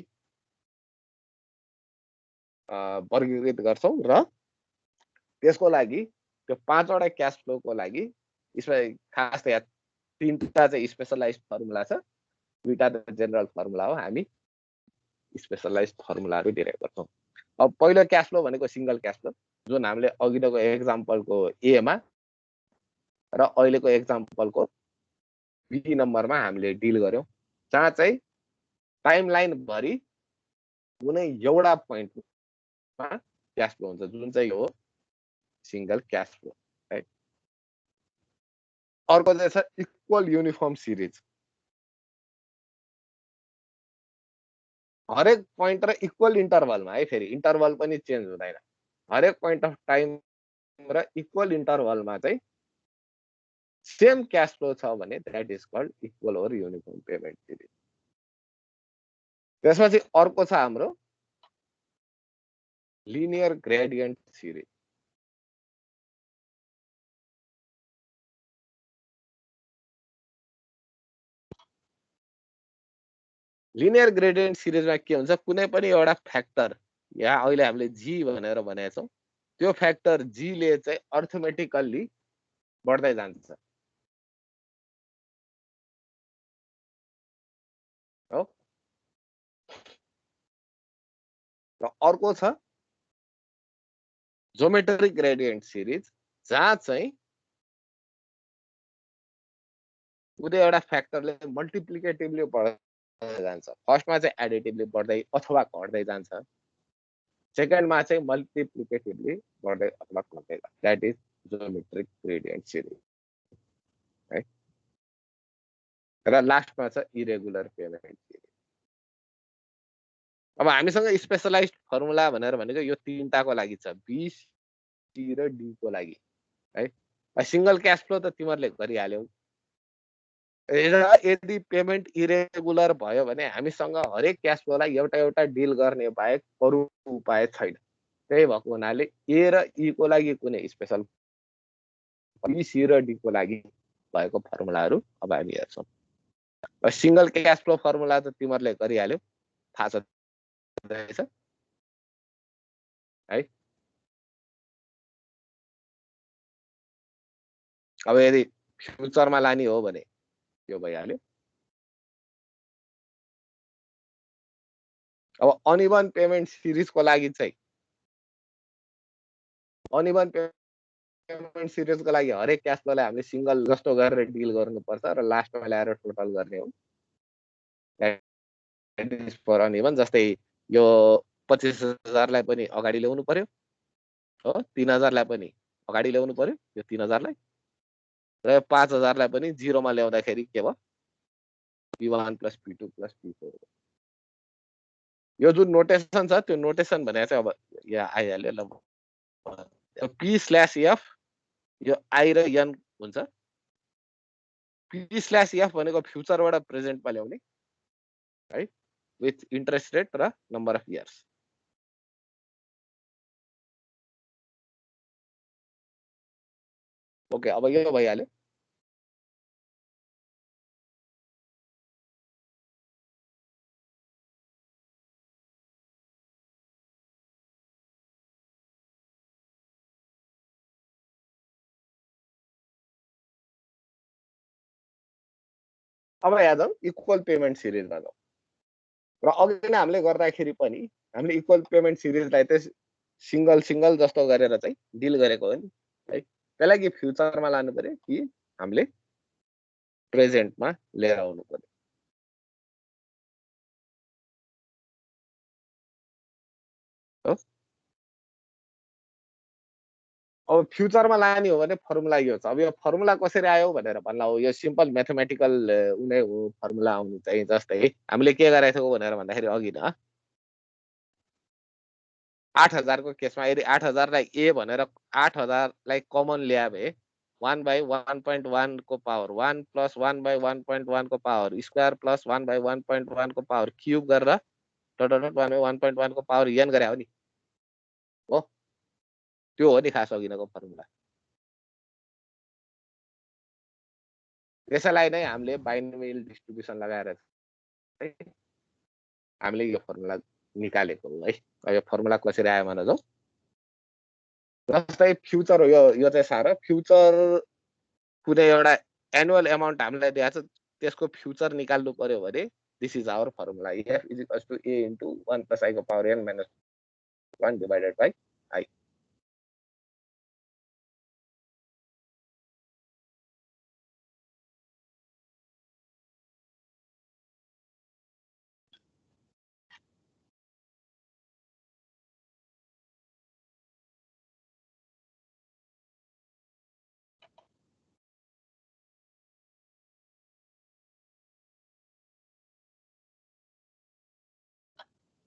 वर्गीकृत गर्छौँ र त्यसको लागि त्यो 5 वटा क्यास फ्लोको लागि खास त यहाँ 3टा चाहिँ स्पेसलाइज फर्मुला छ, 2टा त जेनरल फर्मुला हो। हामी स्पेसलाइज फर्मुलाहरू डिराइभ गर्छौँ। अब पहिलो क्यास फ्लो भनेको सिंगल क्यास फ्लो जुन हामीले अघिको एक्जाम्पलको एमा र अहिलेको एक्जाम्पलको बी नम्बरमा हामीले डिल गर्यौँ, जहाँ चाहिँ टाइमलाइन भरि कुनै एउटा पोइन्टमा क्यास फ्लो हुन्छ जुन चाहिँ हो सिंगल क्यास फ्लो है। अर्को चाहिँ छ इक्वल युनिफर्म सिरिज। हरेक पोइन्ट र इक्वल इन्टरभलमा है, फेरि इन्टरभल पनि चेन्ज हुँदैन, हरेक पोइन्ट अफ टाइम र इक्वल इन्टरभलमा चाहिँ सेम क्यास फ्लो छ भने that is called equal or uniform payment series. त्यसपछि अर्को छ हाम्रो linear gradient series. Linear gradient सिरिजमा के हुन्छ, कुनै पनि एउटा फ्याक्टर यहाँ अहिले हामीले जी भनेर भनेका छौँ, त्यो फ्याक्टर जी ले चाहिँ अर्थमेटिकल्ली बढ्दै जान्छ हो। र अर्को छ ज्योमेट्रिक ग्रेडियन्ट सिरिज, जहाँ चाहिँ कुनै एउटा फ्याक्टरले मल्टिप्लिकेटिभली बढ्दै जान्छ। फर्स्टमा चाहिँ एडिटिभली बढ्दै अथवा घट्दै जान्छ, सेकेन्डमा चाहिँ मल्टिप्लिकेटिभली बढ्दै अथवा घट्दै जान्छ, that is geometric gradient series है। र लास्टमा छ इरेगुलर पेमेन्ट सिरिज। अब हामीसँग स्पेसलाइज फर्मुला भनेर भनेको यो 3टाको लागि छ, बी सी र डी को लागि है। सिंगल क्यास फ्लो त तिमीहरूले गरिहाल्यौ। यदि पेमेन्ट इरेगुलर भयो भने हामीसँग हरेक क्यास फ्लोलाई एउटा एउटा डिल गर्ने बाहेक अरू उपाय छैन। त्यही भएको हुनाले ए र ई को लागि कुनै स्पेसल, बी सी र डी को लागि भएको फर्मुलाहरू अब हामी हेर्छौँ। सिंगल क्यास फ्लो फर्मुला त तिमीहरूले गरिहाल्यौ, थाहा छ है। अब यदि फ्युचरमा लाने हो भने यो भइहाल्यो। अब अनइभन पेमेन्ट सिरिजको लागि चाहिँ अनइभन पेमेन्ट सिरिजको लागि हरेक क्यास फ्लोलाई हामीले सिंगल जस्तो गरेर डिल गर्नुपर्छ र लास्टमा ल्याएर टोटल गर्ने हो। फर अनइभन जस्तै यो 25,000लाई पनि अगाडि ल्याउनु पर्यो हो, 3,000लाई पनि अगाडि ल्याउनु पर्यो यो 3,000लाई, र 5,000लाई पनि जिरोमा ल्याउँदाखेरि के भयो, P1 + P2 + P4। यो जुन नोटेसन छ त्यो नोटेसन भने चाहिँ अब यहाँ आइहाल्यो ल। P/F यो आई र एन हुन्छ। P/F भनेको फ्युचरबाट प्रेजेन्टमा ल्याउने है, विथ इन्ट्रेस्ट रेट र नम्बर अफ इयर्स। ओके, अब यो भइहाल्यो। अब यादव इक्वल पेमेन्ट सिरिजमा जाउँ। र अघि नै हामीले गर्दाखेरि पनि हामीले इक्वल पेमेन्ट सिरिजलाई चाहिँ सिंगल सिंगल जस्तो गरेर चाहिँ डिल गरेको हो नि है। त्यसलाई लागि फ्युचरमा लानु पर्यो कि हामीले प्रेजेन्टमा लिएर आउनु पर्यो। हो अब फ्युचरमा लाने हो भने फर्मुला यो छ। अब यो फर्मुला कसरी आयो भनेर भन्ला हो, यो सिम्पल म्याथमेटिकल उनै हो फर्मुला आउनु चाहिँ। जस्तै हामीले के गरेको थियौँ भनेर भन्दाखेरि अघि न 8000 को केसमा यदि 8000 लाई ए भनेर 8000 लाई कमन ल्या भए 1/1.1 को पावर 1 प्लस 1/1.1 को पावर स्क्वायर प्लस 1/1.1 को पावर क्यूब गरेर डट डट 1/1.1 को पावर n गरे हो नि हो। त्यो हो नि खास अघिनको फर्मुला। त्यसैलाई नै हामीले बाइनोमियल डिस्ट्रिब्युसन लगाएर हामीले यो फर्मुला निकालेको हो है। यो फर्मुला कसरी आयो भने जाउँ। जस्तै फ्युचर हो, यो चाहिँ सारो फ्युचर कुनै एउटा एनुअल एमाउन्ट हामीलाई दिएको छ, त्यसको फ्युचर निकाल्नु पर्यो भने this is our formula. F is equals to A into 1 plus I को power n minus 1 divided by I.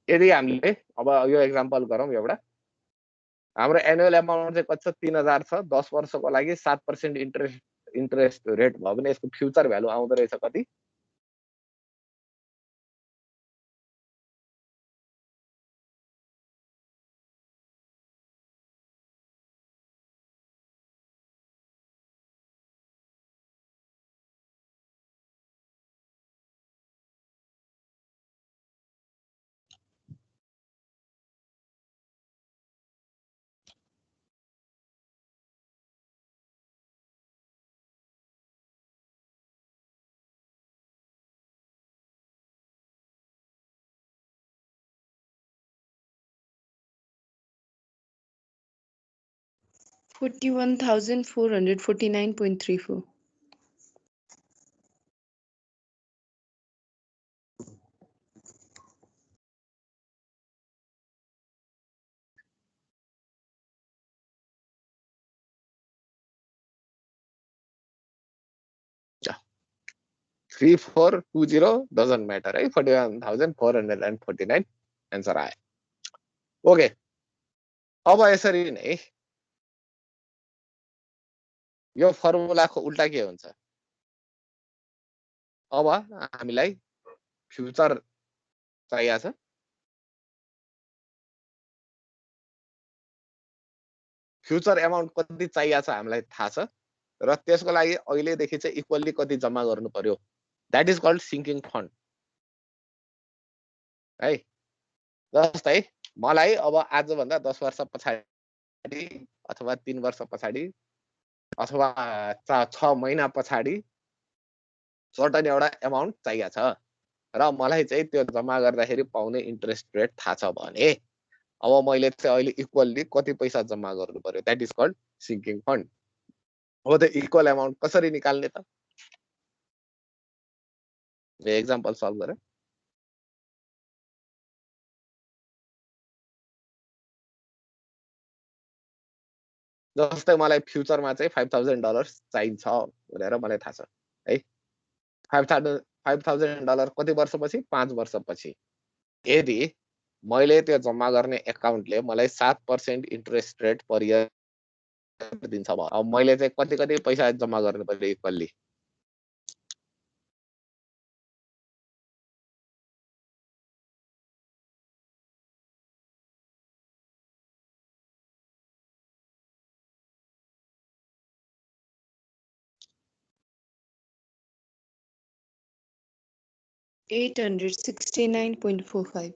यदि हामीले अब यो एक्जाम्पल गरौँ एउटा, हाम्रो एनुअल एमाउन्ट चाहिँ कति छ 3000 छ, 10 वर्षको लागि 7% इन्ट्रेस्ट रेट भयो भने यसको फ्युचर भ्यालु आउँदो रहेछ कति? $41,449.34. Ja. 3420 doesn't matter है, 41,449 आन्सर आयो। ओके, अब यसरी नै यो फर्मुलाको उल्टा के हुन्छ? अब हामीलाई फ्युचर चाहिएको छ, फ्युचर एमाउन्ट कति चाहिएको छ हामीलाई थाहा छ, र त्यसको लागि अहिलेदेखि चाहिँ इक्वली कति जम्मा गर्नु पर्यो। That is called sinking fund है। जस्तै मलाई अब आजभन्दा 10 वर्ष पछाडि अथवा 3 वर्ष पछाडि अथवा 6 महिना पछाडि सर्टन एउटा एमाउन्ट चाहिएको छ र मलाई चाहिँ त्यो जम्मा गर्दाखेरि पाउने इन्ट्रेस्ट रेट थाहा छ भने अब मैले चाहिँ अहिले इक्वली कति पैसा जम्मा गर्नु पर्यो, that is called sinking fund. हो त्यो इक्वल एमाउन्ट कसरी निकाल्ने त? एक्जाम्पल सल्भ गरे। जस्तै मलाई फ्युचरमा चाहिँ $5,000 चाहिन्छ भनेर मलाई थाहा छ है। $5,000 कति वर्षपछि? 5 वर्षपछि। यदि मैले त्यो जम्मा गर्ने एकाउन्टले मलाई 7% इन्ट्रेस्ट रेट पर इयर दिन्छ भने अब मैले चाहिँ कति कति पैसा जम्मा गर्नु पर्यो इक्वल्ली? $869.45.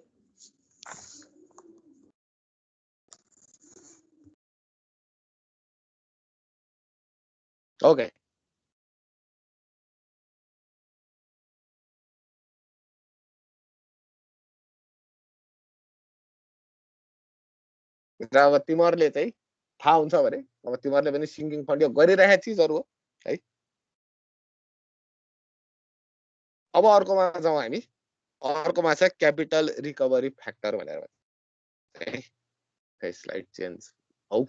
ओके, र अब तिमीहरूले चाहिँ थाहा हुन्छ भने अब तिमीहरूले पनि सिङ्किङ फन्ड यो गरिरहेका चिजहरू हो है। अब अर्कोमा जाउँ हामी। अर्कोमा छ क्यापिटल रिकभरी फ्याक्टर भनेर। स्लाइड चेन्ज हौ।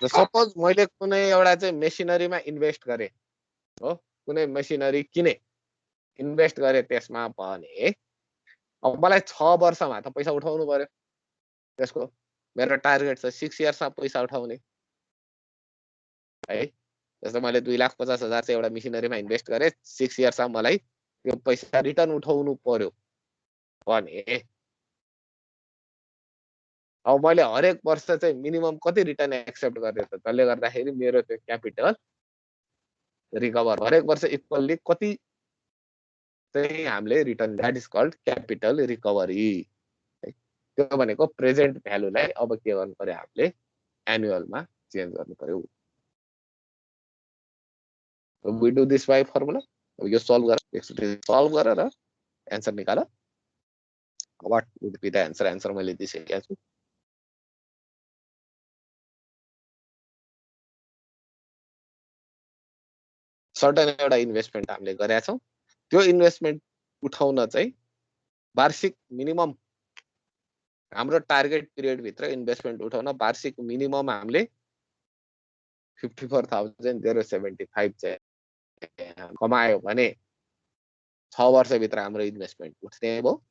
सपोज मैले कुनै एउटा चाहिँ मेसिनरीमा इन्भेस्ट गरेँ हो, कुनै मेसिनरी किने, इन्भेस्ट गरेँ त्यसमा भने अब मलाई 6 वर्षमा त पैसा उठाउनु पर्यो त्यसको। मेरो टार्गेट छ 6 इयर्समा पैसा उठाउने है। जस्तो मैले 2,50,000 चाहिँ एउटा मेसिनरीमा इन्भेस्ट गरेँ, 6 इयर्समा मलाई त्यो पैसा रिटर्न उठाउनु पर्यो भने अब मैले हरेक वर्ष चाहिँ मिनिमम कति रिटर्न एक्सेप्ट गर्ने त, त्यसले गर्दाखेरि मेरो त्यो क्यापिटल रिकभर हरेक वर्ष इक्वल्ली कति चाहिँ हामीले return, that is called capital recovery. त्यो भनेको प्रेजेन्ट भ्यालुलाई अब के गर्नु पर्यो, हामीले एनुअलमा चेन्ज गर्नु पर्यो। We do this by formula. यो सल्भ गरेर एन्सर निकाल। What would be the answer? Answer मैले दिइसकेको छु। सर्टेन एउटा इन्भेस्टमेन्ट हामीले गरेका छौँ, त्यो इन्भेस्टमेन्ट उठाउन चाहिँ वार्षिक मिनिमम हाम्रो टार्गेट पिरियड भित्र इन्भेस्टमेन्ट उठाउन वार्षिक मिनिमम हामीले 54,075 चाहिँ कमायो भने 6 वर्षभित्र हाम्रो इन्भेस्टमेन्ट उठ्ने भयो।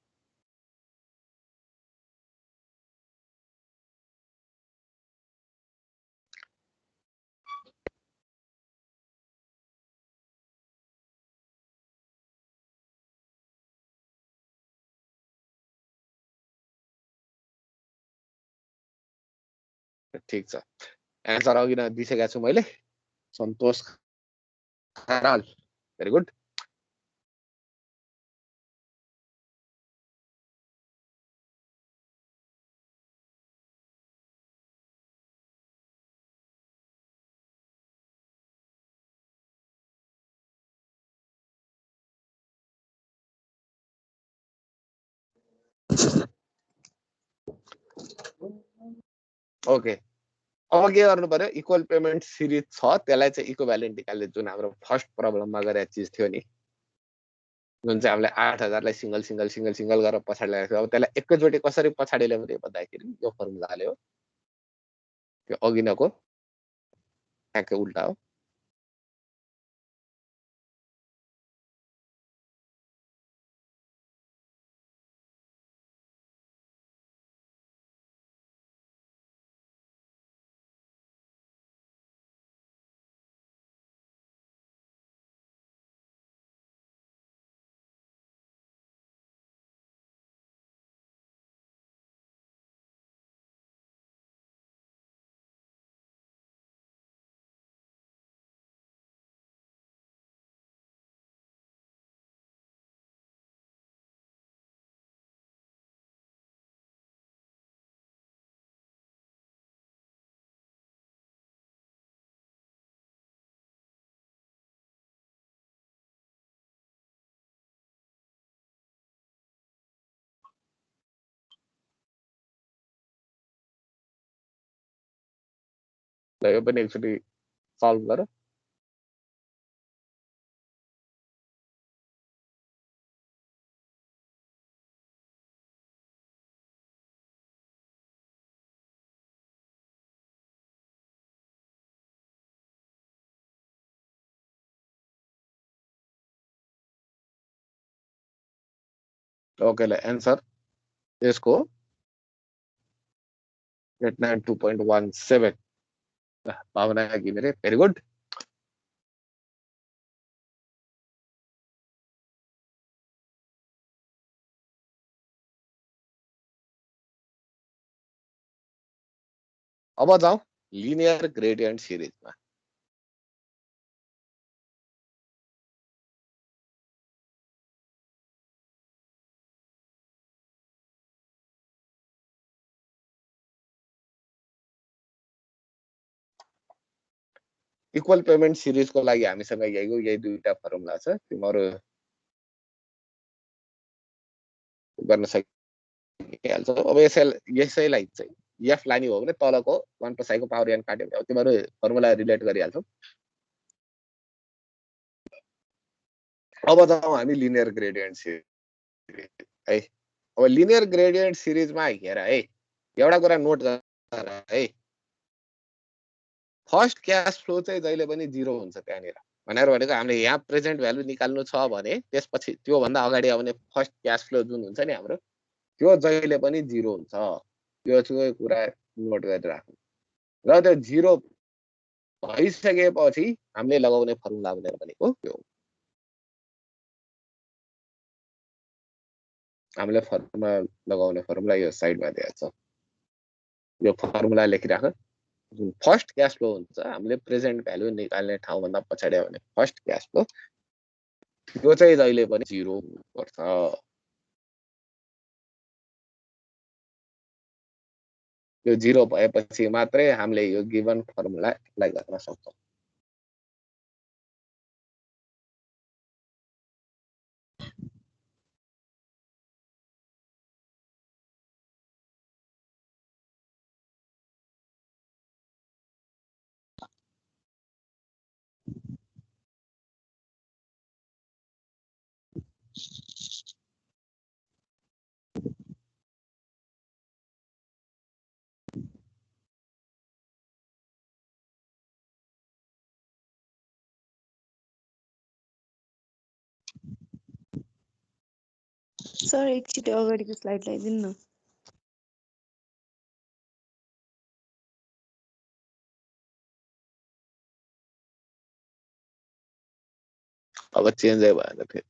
ठीक छ, एन्सर अघि नै दिइसकेको छु मैले। सन्तोष खराल, भेरी गुड। ओके, अब के गर्नु पर्यो, इक्वल पेमेन्ट सिरिज छ त्यसलाई चाहिँ इक्विभ्यालेन्ट निकाल्ने, जुन हाम्रो फर्स्ट प्रब्लममा गरेको चिज थियो नि, जुन चाहिँ हामीले 8,000 लाई सिंगल सिंगल सिंगल सिंगल गरेर पछाडि ल्याएको थियो। अब त्यसलाई एकैचोटि कसरी पछाडि ल्याउने भन्दाखेरि यो फर्मुलाले हो, त्यो अघि नको ठ्याक्कै उल्टा हो। यो पनि एकचोटि सल्भ गर। ओके, ल एन्सर यसको 892.17 भावना घिमिरे, भेरी गुड। अब जाउँ लिनियर ग्रेडियन्ट सिरिजमा। इक्वल पेमेन्ट सिरिजको लागि हामीसँग यही दुईटा फर्मुला छ, तिमीहरू गर्न सकिहाल्छ। अब यसैलाई चाहिँ एफ लाने हो भने तलको 1 + i को पावर n काट्यो भने तिमीहरू फर्मुला रिलेट गरिहाल्छौ। अब जाउँ हामी लिनियर ग्रेडियन्ट सिरिज है। अब लिनियर ग्रेडियन्ट सिरिजमा हेर है, एउटा कुरा नोट गर है, फर्स्ट क्याश फ्लो चाहिँ जहिले पनि 0 हुन्छ त्यहाँनिर। भनेको हामीले यहाँ प्रेजेन्ट भ्यालु निकाल्नु छ भने त्यसपछि त्यो भन्दा अगाडि आउने फर्स्ट क्याश फ्लो जुन हुन्छ नि हाम्रो, त्यो जहिले पनि 0 हुन्छ। यो चाहिँ कुरा नोट गरिराख्नु। र त्यो 0 भइसकेपछि हामीले लगाउने फर्मुला भनेर भनेको त्यो हामीले फर्मुला लगाउने फर्मुला यो साइडमा दिएको छ। यो फर्मुला लेखिराख। जुन फर्स्ट क्याश फ्लो हुन्छ हामीले प्रेजेन्ट भ्यालु निकाल्ने ठाउँभन्दा पछाडि आउने फर्स्ट क्याश फ्लो, त्यो चाहिँ जहिले पनि 0 पर्छ। यो 0 भएपछि मात्रै हामीले यो गिभन फर्मुला एप्लाई गर्न सक्छौँ। सर एकचोटि अगाडिको स्लाइड ल्याइदिनु न। अब चेन्जै भएन फेरि।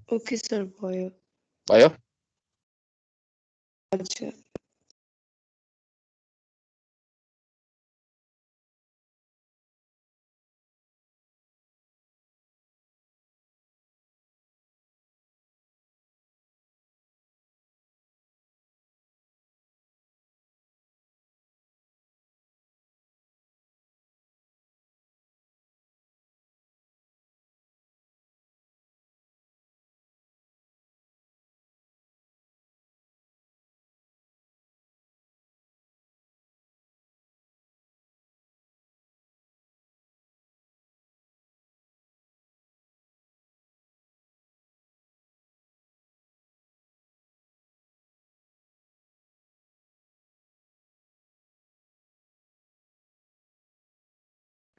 ओके सर, भयो। भयो? हजुर।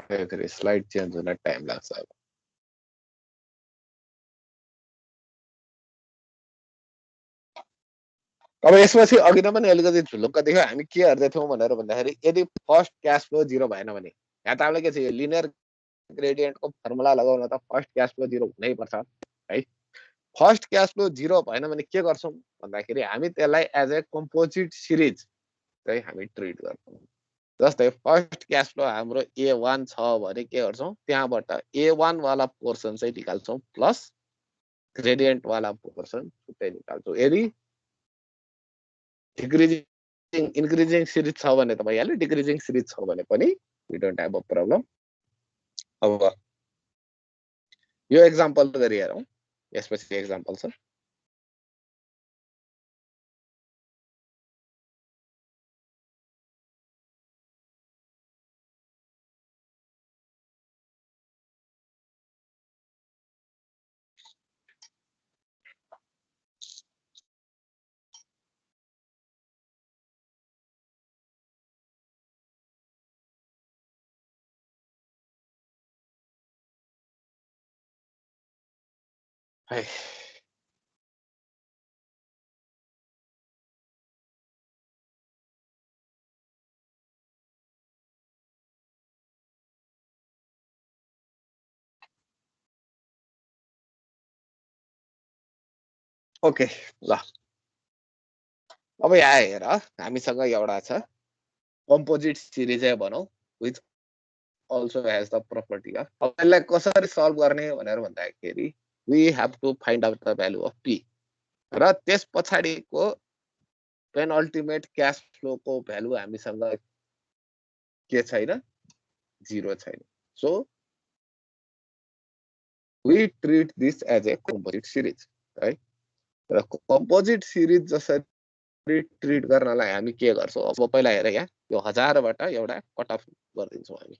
फेरि स्लाइड चेन्ज हुन टाइम लाग्छ। अब यसपछि अघि नै पनि अलिकति झुलुक्क देख्यो, हामी के हेर्दै थियौँ भनेर भन्दाखेरि यदि फर्स्ट क्याश फ्लो 0 भएन भने यहाँ त हामीले के छ, लिनियर ग्रेडियन्टको फर्मुला लगाउन त फर्स्ट क्याश फ्लो 0 हुनैपर्छ है। फर्स्ट क्याश फ्लो 0 भएन भने के गर्छौँ भन्दाखेरि हामी त्यसलाई एज ए कम्पोजिट सिरिज चाहिँ हामी ट्रिट गर्छौँ। जस्तै फर्स्ट क्याश फ्लो हाम्रो A1 छ भने के गर्छौँ, त्यहाँबाट A1 वाला पोर्सन चाहिँ निकाल्छौँ प्लस ग्रेडियन्ट वाला पोर्सन छुट्टै निकाल्छौँ। यदि डिक्रिजिङ इन्क्रिजिङ सिरिज छ भने त भइहाल्यो, डिक्रिजिङ सिरिज छ भने पनि we don't have a problem. अब यो एक्जाम्पल गरी हेरौँ, यसपछि एक्जाम्पल छ। है ओके ल अब यहाँ हेर हामीसँग एउटा छ कम्पोजिट सिरिज बनाऊ which also has the property of अब यसलाई कसरी सल्भ गर्ने भनेर भन्दाखेरि we have to find out the value of p र त्यस पछाडिको पेनल्टिमेट क्याश फ्लोको भ्यालु हामीसँग के छैन 0 छैन so we treat this as a composite series है र कम्पोजिट सिरिज जसरी ट्रिट गर्नलाई हामी के गर्छौं अब पहिला हेर यहाँ यो 1000 बाट एउटा कट अफ गर्दिन्छौं हामी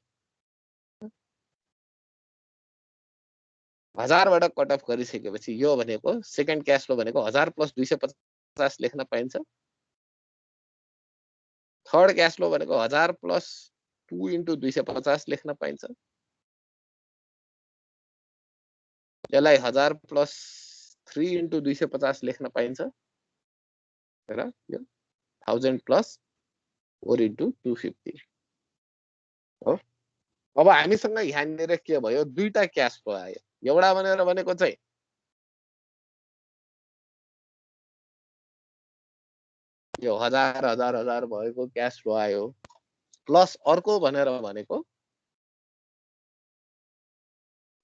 1000 बाट कट अफ गरिसकेपछि यो भनेको सेकेन्ड क्याश फ्लो भनेको 1000 + 250 लेख्न पाइन्छ थर्ड क्याश फ्लो भनेको 1000 + 2 * 250 लेख्न पाइन्छ यसलाई 1000 + 3 * 250 लेख्न पाइन्छ र यो 1000 + 4 * 250 हो अब हामीसँग यहाँनिर के भयो दुईटा क्याश फ्लो आयो एउटा भनेको चाहिँ यो 1000 भएको क्याश फ्लो आयो प्लस अर्को भनेको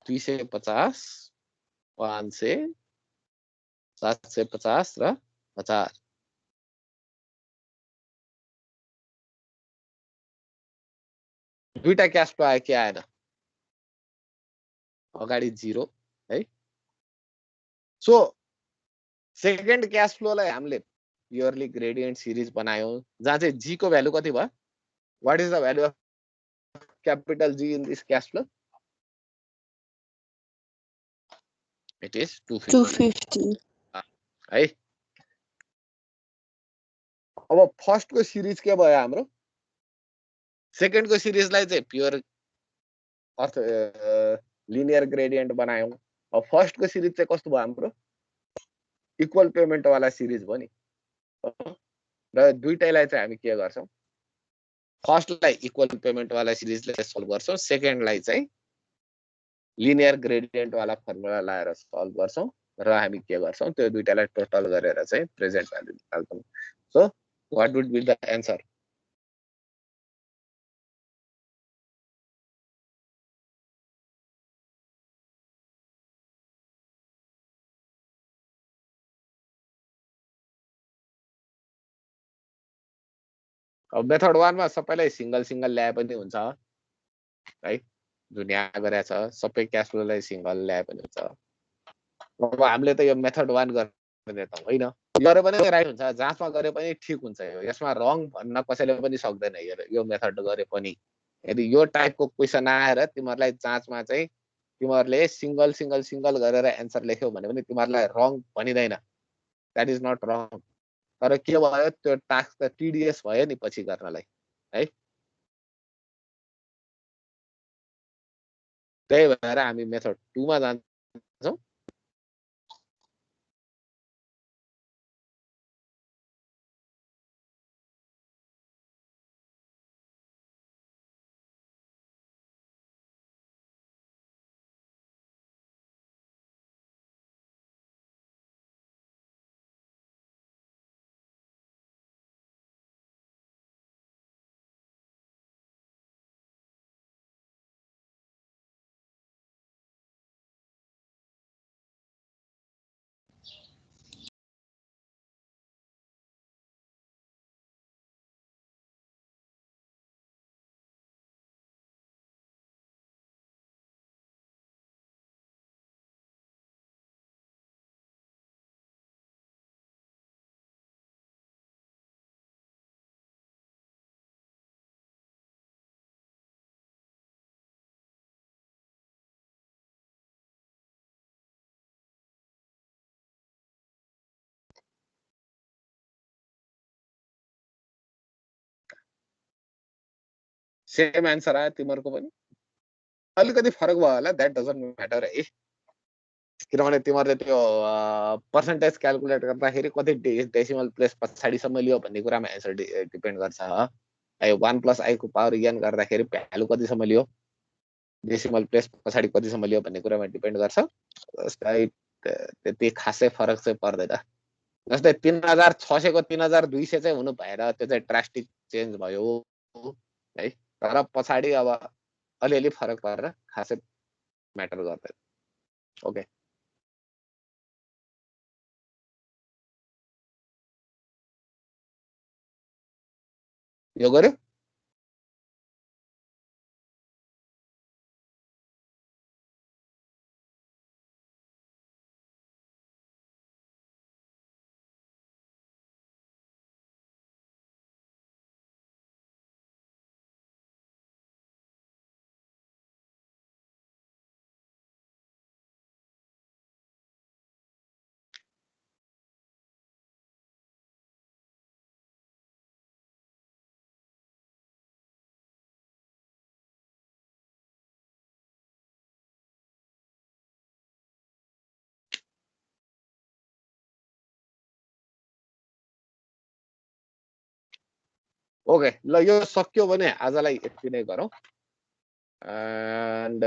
250 500 750 र 1000 दुईटा क्याश फ्लो आयो के आएन अगाडि 0 है सो सेकेन्ड क्याश फ्लोलाई हामीले प्योरली ग्रेडियन्ट सिरिज बनायौं जहाँ चाहिँ g को भ्यालु कति भयो what is the value of capital G in this cash flow it is 250 है अब फर्स्ट को सिरिज के भयो हाम्रो सेकेन्ड को सिरिजलाई चाहिँ प्योर अर्थ लिनियर ग्रेडियन्ट बनायौं अब फर्स्ट को सिरिज चाहिँ कस्तो भयो हाम्रो इक्वल पेमेन्ट वाला सिरिज भयो नि र दुईटैलाई चाहिँ हामी के गर्छौं फर्स्टलाई इक्वल पेमेन्ट वाला सिरिजले सल्भ गर्छौं सेकेन्डलाई चाहिँ लिनियर ग्रेडियन्ट वाला फर्मुला लाएर सल्भ गर्छौं र हामी के गर्छौं त्यो दुईटालाई टोटल गरेर चाहिँ प्रेजेन्ट भ्यालु निकाल्छौं so what would be the answer अब मेथड 1 मा सबैलाई सिंगल ल्याए पनि हुन्छ है जुन यहाँ गरेछ सबै क्याश फ्लोलाई सिंगल ल्याए पनि हुन्छ अब हामीले त यो मेथड 1 गर्ने त होइन गरे पनि राइट हुन्छ जाँचमा गरे पनि ठीक हुन्छ यसमा रङ भन्न कसैले पनि सक्दैन यो मेथड गरे पनि यदि यो टाइपको क्वेशन आएर तिमीहरुलाई जाँचमा चाहिँ तिमीहरुले सिंगल गरेर आन्सर लेख्यौ भने पनि तिमीहरुलाई रङ भनिदैन दैट इज नट रङ तर के भयो त्यो टास्क त टिडीएस भयो नि पछि गर्नलाई है त्यही भएर हामी मेथड 2 मा जान्छौं सेम आन्सर आयो तिमीहरुको पनि अलिकति फरक भयो होला दैट डजन्ट म्याटर है किनभने तिमीहरुले त्यो पर्सेन्टेज क्याल्कुलेट गर्दाखेरि कति डेसिमल प्लेस पछाडीसम्म लियो भन्ने कुरामा आन्सर डिपेन्ड गर्छ है 1 + i को पावर n गर्दाखेरि भ्यालु कतिसम्म लियो डेसिमल प्लेस पछाडी कतिसम्म लियो भन्ने कुरामा डिपेन्ड गर्छ राइट त्यति खासै फरक चाहिँ पर्दैन। जस्तै 3600 को 3200 चाहिँ हुनु भएर त्यो चाहिँ ड्रास्टिक चेन्ज भयो है, तर पछाडि अब अलिअलि फरक परेर खासै म्याटर गर्दैन। ओके, यो गर्यो। ओके, ल यो सक्यो भने आजलाई यति नै गरौँ। एन्ड